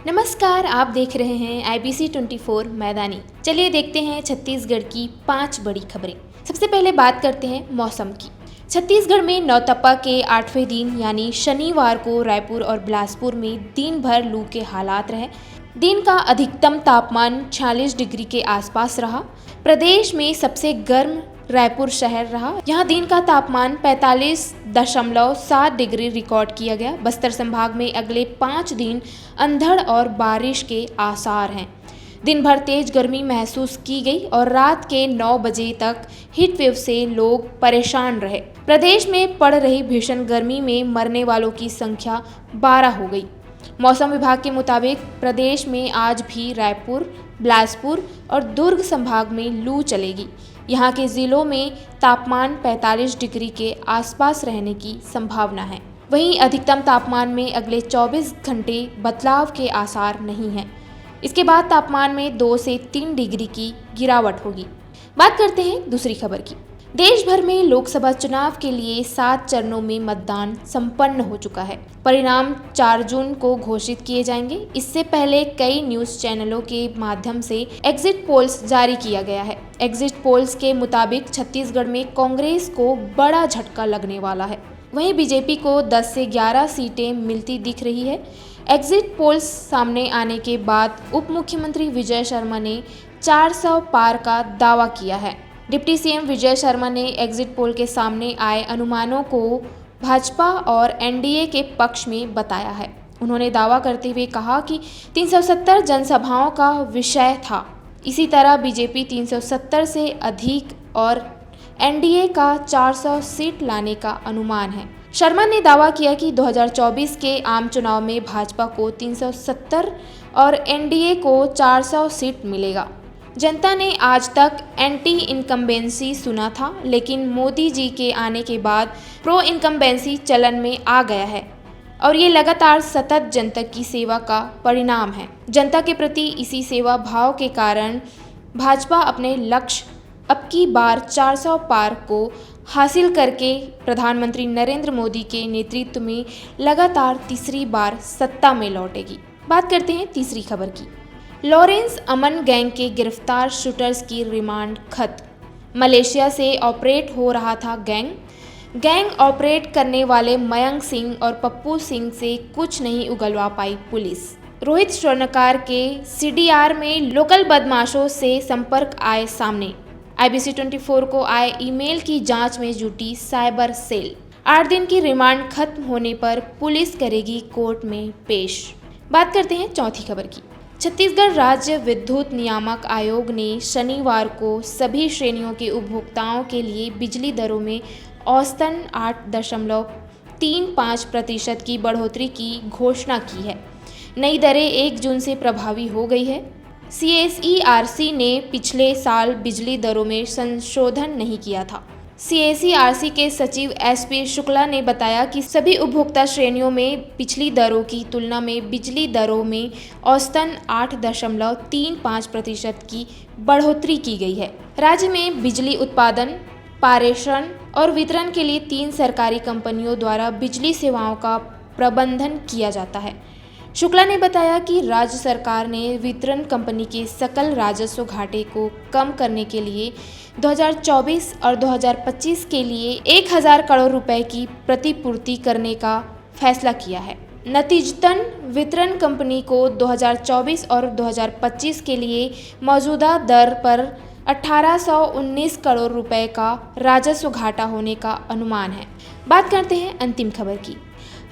नमस्कार, आप देख रहे हैं IBC 24 मैदानी। चलिए देखते हैं छत्तीसगढ़ की 5 बड़ी खबरें। सबसे पहले बात करते हैं मौसम की। छत्तीसगढ़ में नौतपा के 8वें दिन यानी शनिवार को रायपुर और बिलासपुर में दिन भर लू के हालात रहे। दिन का अधिकतम तापमान 46 डिग्री के आसपास रहा। प्रदेश में सबसे गर्म रायपुर शहर रहा। यहाँ दिन का तापमान 45.7 डिग्री रिकॉर्ड किया गया। बस्तर संभाग में अगले 5 दिन अंधड़ और बारिश के आसार हैं। दिन भर तेज गर्मी महसूस की गई और रात के 9 बजे तक हीट वेव से लोग परेशान रहे। प्रदेश में पड़ रही भीषण गर्मी में मरने वालों की संख्या 12 हो गई। मौसम विभाग के मुताबिक प्रदेश में आज भी रायपुर, बिलासपुर और दुर्ग संभाग में लू चलेगी। यहाँ के जिलों में तापमान 45 डिग्री के आसपास रहने की संभावना है। वहीं अधिकतम तापमान में अगले 24 घंटे बदलाव के आसार नहीं हैं। इसके बाद तापमान में 2 से 3 डिग्री की गिरावट होगी। बात करते हैं दूसरी खबर की। देश भर में लोकसभा चुनाव के लिए 7 चरणों में मतदान संपन्न हो चुका है। परिणाम 4 जून को घोषित किए जाएंगे। इससे पहले कई न्यूज चैनलों के माध्यम से एग्जिट पोल्स जारी किया गया है। एग्जिट पोल्स के मुताबिक छत्तीसगढ़ में कांग्रेस को बड़ा झटका लगने वाला है। वहीं बीजेपी को 10 से 11 सीटें मिलती दिख रही है। एग्जिट पोल्स सामने आने के बाद उप मुख्यमंत्री विजय शर्मा ने 400 पार का दावा किया है। डिप्टी सीएम विजय शर्मा ने एग्जिट पोल के सामने आए अनुमानों को भाजपा और एनडीए के पक्ष में बताया है। उन्होंने दावा करते हुए कहा कि 370 जनसभाओं का विषय था। इसी तरह बीजेपी 370 से अधिक और एनडीए का 400 सीट लाने का अनुमान है। शर्मा ने दावा किया कि 2024 के आम चुनाव में भाजपा को 370 और एनडीए को 400 सीट मिलेगा। जनता ने आज तक एंटी इनकम्बेंसी सुना था, लेकिन मोदी जी के आने के बाद प्रो इनकम्बेंसी चलन में आ गया है और ये लगातार सतत जनता की सेवा का परिणाम है। जनता के प्रति इसी सेवा भाव के कारण भाजपा अपने लक्ष्य अब की बार 400 पार को हासिल करके प्रधानमंत्री नरेंद्र मोदी के नेतृत्व में लगातार तीसरी बार सत्ता में लौटेगी। बात करते हैं तीसरी खबर की। लॉरेंस अमन गैंग के गिरफ्तार शूटर्स की रिमांड खत्म। मलेशिया से ऑपरेट हो रहा था गैंग ऑपरेट करने वाले मयंक सिंह और पप्पू सिंह से कुछ नहीं उगलवा पाई पुलिस। रोहित स्वर्णकार के सीडीआर में लोकल बदमाशों से संपर्क आए सामने। IBC 24 को आए ईमेल की जांच में जुटी साइबर सेल। 8 दिन की रिमांड खत्म होने पर पुलिस करेगी कोर्ट में पेश। बात करते हैं चौथी खबर की। छत्तीसगढ़ राज्य विद्युत नियामक आयोग ने शनिवार को सभी श्रेणियों के उपभोक्ताओं के लिए बिजली दरों में औसतन 8.35% की बढ़ोतरी की घोषणा की है। नई दरें 1 जून से प्रभावी हो गई है। CSERC ने पिछले साल बिजली दरों में संशोधन नहीं किया था। CSERC के सचिव SP शुक्ला ने बताया कि सभी उपभोक्ता श्रेणियों में पिछली दरों की तुलना में बिजली दरों में औसतन 8.35% की बढ़ोतरी की गई है। राज्य में बिजली उत्पादन, पारेषण और वितरण के लिए 3 सरकारी कंपनियों द्वारा बिजली सेवाओं का प्रबंधन किया जाता है। शुक्ला ने बताया कि राज्य सरकार ने वितरण कंपनी के सकल राजस्व घाटे को कम करने के लिए 2024 और 2025 के लिए 1000 करोड़ रुपए की प्रतिपूर्ति करने का फैसला किया है। नतीजतन वितरण कंपनी को 2024 और 2025 के लिए मौजूदा दर पर 1819 करोड़ रुपए का राजस्व घाटा होने का अनुमान है। बात करते हैं अंतिम खबर की।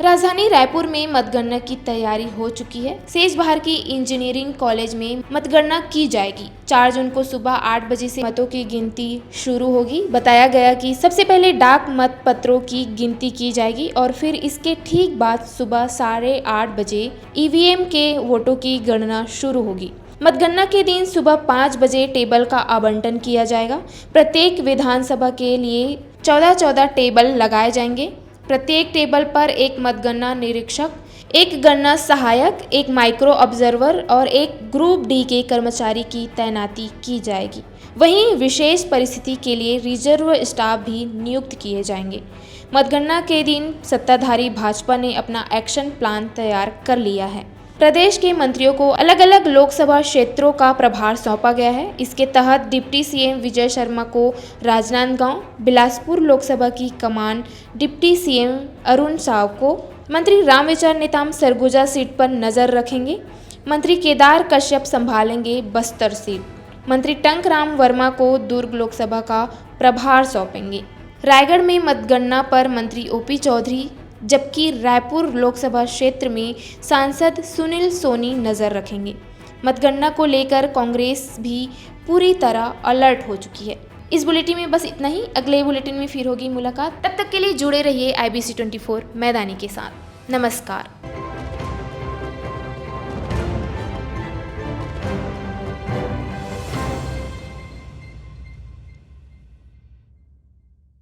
राजधानी रायपुर में मतगणना की तैयारी हो चुकी है। सेजबहार की इंजीनियरिंग कॉलेज में मतगणना की जाएगी। 4 जून को सुबह 8 बजे से मतों की गिनती शुरू होगी। बताया गया कि सबसे पहले डाक मत पत्रों की गिनती की जाएगी और फिर इसके ठीक बाद सुबह 8:30 बजे EVM के वोटों की गणना शुरू होगी। मतगणना के दिन सुबह 5 बजे टेबल का आवंटन किया जाएगा। प्रत्येक विधानसभा के लिए 14 टेबल लगाए जाएंगे। प्रत्येक टेबल पर एक मतगणना निरीक्षक, एक गणना सहायक, एक माइक्रो ऑब्जर्वर और एक ग्रुप डी के कर्मचारी की तैनाती की जाएगी। वहीं विशेष परिस्थिति के लिए रिजर्व स्टाफ भी नियुक्त किए जाएंगे। मतगणना के दिन सत्ताधारी भाजपा ने अपना एक्शन प्लान तैयार कर लिया है। प्रदेश के मंत्रियों को अलग अलग लोकसभा क्षेत्रों का प्रभार सौंपा गया है। इसके तहत डिप्टी सीएम विजय शर्मा को राजनांदगांव, बिलासपुर लोकसभा की कमान डिप्टी सीएम अरुण साव को, मंत्री रामविचार नेताम सरगुजा सीट पर नजर रखेंगे। मंत्री केदार कश्यप संभालेंगे बस्तर सीट, मंत्री टंकराम वर्मा को दुर्ग लोकसभा का प्रभार सौंपेंगे। रायगढ़ में मतगणना पर मंत्री ओपी चौधरी, जबकि रायपुर लोकसभा क्षेत्र में सांसद सुनील सोनी नजर रखेंगे। मतगणना को लेकर कांग्रेस भी पूरी तरह अलर्ट हो चुकी है। इस बुलेटिन में बस इतना ही। अगले बुलेटिन में फिर होगी मुलाकात। तब तक के लिए जुड़े रहिए IBC 24 मैदानी के साथ। नमस्कार।